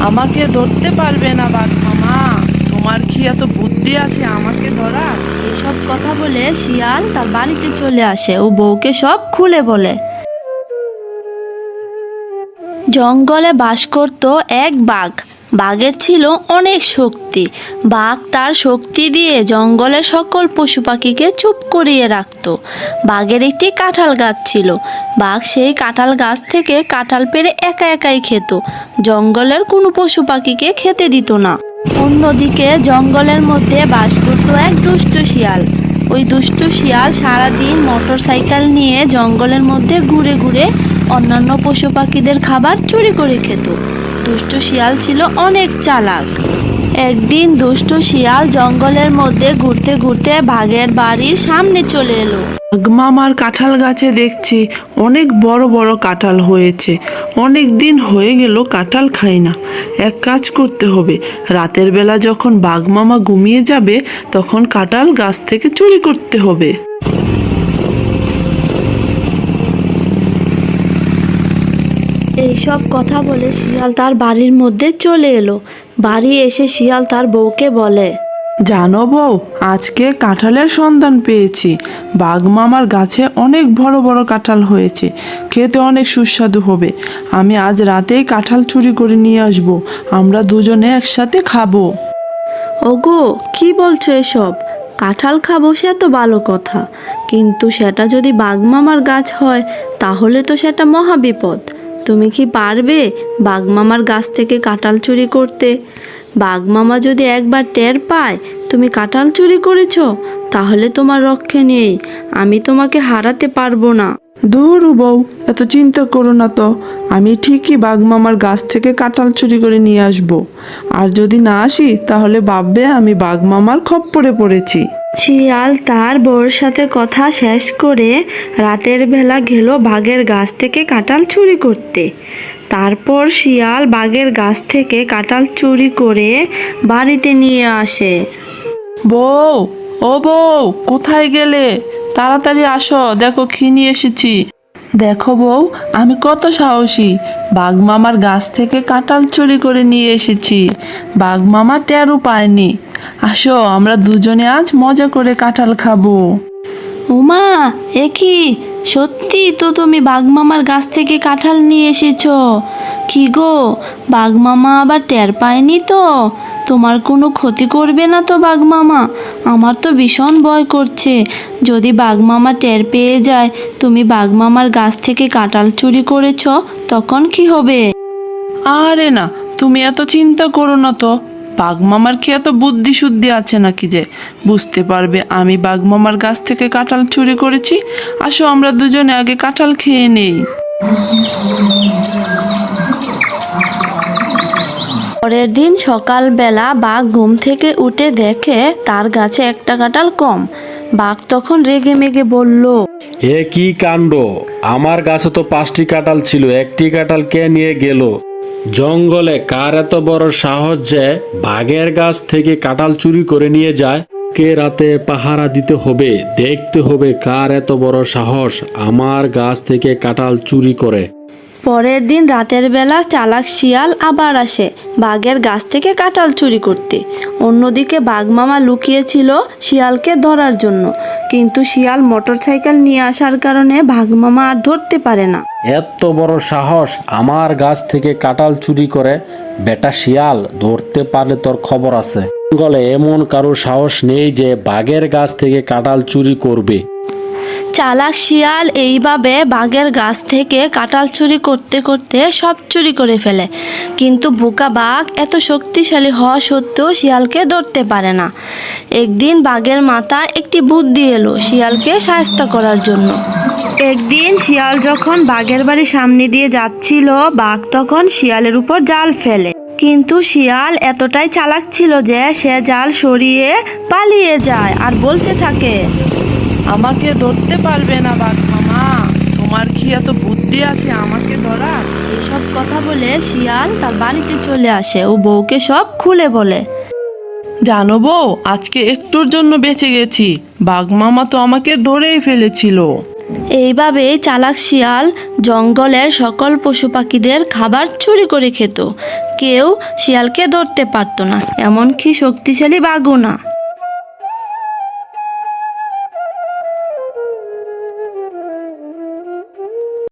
আমাকে ধরতে পারবে না বাঘ মামা। তোমার কি এত বুদ্ধি আছে আমাকে ধরার? এসব কথা বলে শিয়াল তার বাড়িতে চলে আসে ও বউকে সব খুলে বলে। জঙ্গলে বাস করত এক বাঘ। বাঘের ছিল অনেক শক্তি। বাঘ তার শক্তি দিয়ে জঙ্গলের সকল পশু পাখিকে চুপ করিয়ে রাখত। বাঘের একটি কাঁঠাল গাছ ছিল। বাঘ সেই কাঁঠাল গাছ থেকে কাঁঠাল পেড়ে একা একাই খেত। জঙ্গলের কোনো পশু পাখিকে খেতে দিত না। অন্যদিকে জঙ্গলের মধ্যে বাস করত এক দুষ্ট শিয়াল। ওই দুষ্ট শিয়াল সারাদিন মোটর সাইকেল নিয়ে জঙ্গলের মধ্যে ঘুরে ঘুরে অন্যান্য পশু পাখিদের খাবার চুরি করে খেত। দুষ্ট শিয়াল ছিল অনেক চালাক। একদিন দুষ্ট শিয়াল জঙ্গলের মধ্যে ঘুরতে ঘুরতে বাঘের বাড়ির সামনে চলে এলো। বাঘ মামার কাঁঠাল গাছে দেখছি অনেক বড় বড় কাঁঠাল হয়েছে। অনেক দিন হয়ে গেল কাঁঠাল খাই না। এক কাজ করতে হবে, রাতের বেলা যখন বাঘ মামা ঘুমিয়ে যাবে তখন কাঁঠাল গাছ থেকে চুরি করতে হবে। এইসব কথা বলে শিয়াল তার বাড়ির মধ্যে চলে এলো। বাড়ি এসে শিয়াল তার বউকে বলে, জানো বউ, আজকে কাঁঠালের সন্ধান পেয়েছি। বাঘ মামার গাছে অনেক বড় বড় কাঁঠাল হয়েছে, খেতে অনেক সুস্বাদু হবে। আমি আজ রাতেই কাঁঠাল চুরি করে নিয়ে আসবো, আমরা দুজনে একসাথে খাবো। ওগো, কি বলছো এসব? কাঁঠাল খাবো সে তো ভালো কথা, কিন্তু সেটা যদি বাঘ মামার গাছ হয় তাহলে তো সেটা মহা বিপদ। তুমি কি পারবে বাঘ মামার গাছ থেকে কাঁঠাল চুরি করতে? বাঘ মামা যদি একবার টের পায় তুমি কাঁঠাল চুরি করেছো তাহলে তোমার রক্ষে নেই। আমি তোমাকে হারাতে পারবো না। দূর বউ, এত চিন্তা করো না তো। আমি ঠিকই বাঘ মামার গাছ থেকে কাঁঠাল চুরি করে নিয়ে আসবো। আর যদি না আসি তাহলে ভাববে আমি বাঘ মামার খপ্পরে পড়েছি। শিয়াল তার বউর সাথে কথা শেষ করে রাতের বেলা গেল বাঘের গাছ থেকে কাঁঠাল চুরি করতে। তারপর শিয়াল বাঘের গাছ থেকে কাঁঠাল চুরি করে বাড়িতে নিয়ে আসে। বউ, ও বউ, কোথায় গেলে? তাড়াতাড়ি আসো, দেখো কি নিয়ে এসেছি। দেখো বউ, আমি কত সাহসী। বাঘ মামার গাছ থেকে কাঁঠাল চুরি করে নিয়ে এসেছি। বাঘ মামা টেরও পায়নি। আসো, আমরা দুজনে আজ মজা করে কাঁঠাল খাবো। উমা, এ কি সত্যি তো তুমি বাঘ মামার গাছ থেকে কাঁঠাল নিয়ে এসেছো? কি গো, বাঘ মামা আবার টের পায়নি তো? তোমার কোনো ক্ষতি করবে না তো বাঘ মামা? আমার তো ভীষণ ভয় করছে, যদি বাঘ মামা টের পেয়ে যায় তুমি বাঘ মামার গাছ থেকে কাঁঠাল চুরি করেছো তখন কি হবে? আরে না, তুমি এত চিন্তা করো না তো। বাঘ মামার কি এত বুদ্ধি শুদ্ধি আছে নাকি যে বুঝতে পারবে আমি বাঘ মামার গাছ থেকে কাঁঠাল চুরি করেছি? আসো, আমরা দুজনে আগে কাঁঠাল খেয়ে নেই। পরের দিন সকালবেলা বাঘ ঘুম থেকে উঠে দেখে তার গাছে একটা কাঁঠাল কম। বাঘ তখন রেগে মেগে বলল, এ কি কাণ্ড! আমার গাছে তো 5টি কাঁঠাল ছিল, একটি কাঁঠাল কে নিয়ে গেল? জঙ্গলে কার এত বড় সাহস যে বাঘের গাছ থেকে কাঁঠাল চুরি করে নিয়ে যায়? কে রাতে পাহারা দিতে হবে, দেখতে হবে কার এত বড় সাহস আমার গাছ থেকে কাঁঠাল চুরি করে। পরের দিন রাতের বেলা চালাক শিয়াল আবার আসে বাঘের গাছ থেকে কাঁঠাল চুরি করতে। অন্যদিকে বাঘ মামা লুকিয়েছিল শিয়ালকে ধরার জন্য, কিন্তু শিয়াল মোটরসাইকেল নিয়ে আসার কারণে বাঘ মামা আর ধরতে পারে না। এত বড় সাহস আমার গাছ থেকে কাঁঠাল চুরি করে! বেটা শিয়াল, ধরতে পারলে তোর খবর আছে। জঙ্গলে এমন কারো সাহস নেই যে বাঘের গাছ থেকে কাঁঠাল চুরি করবে। চালাক শিয়াল এইভাবে বাঘের গাছ থেকে কাঁঠাল চুরি করতে করতে সব চুরি করে ফেলে, কিন্তু বোকা বাঘ এত শক্তিশালী হওয়া সত্ত্বেও শিয়ালকে ধরতে পারে না। একদিন বাঘের মাথায় একটি বুদ্ধি এলো শিয়ালকে সাহায্য করার জন্য। একদিন শিয়াল যখন বাঘের বাড়ির সামনে দিয়ে যাচ্ছিল, বাঘ তখন শিয়ালের উপর জাল ফেলে, কিন্তু শিয়াল এতটাই চালাক ছিল যে সে জাল সরিয়ে পালিয়ে যায় আর বলতে থাকে, আমাকে ধরতে পারবে না বাঘ মামা। তোমার কি এত বুদ্ধি আছে আমাকে ধরার? এসব কথা বলে শিয়াল তার বাড়িতে চলে আসে ও বউকে সব খুলে বলে। জানো বউ, আজকে একটুর জন্য বেঁচে গেছি। বাঘ মামা তো আমাকে ধরেই ফেলেছিল। এইভাবেই চালাক শিয়াল জঙ্গলের সকল পশু পাখিদের খাবার চুরি করে খেত। কেউ শিয়ালকে ধরতে পারতো না, এমনকি শক্তিশালী বাঘও না।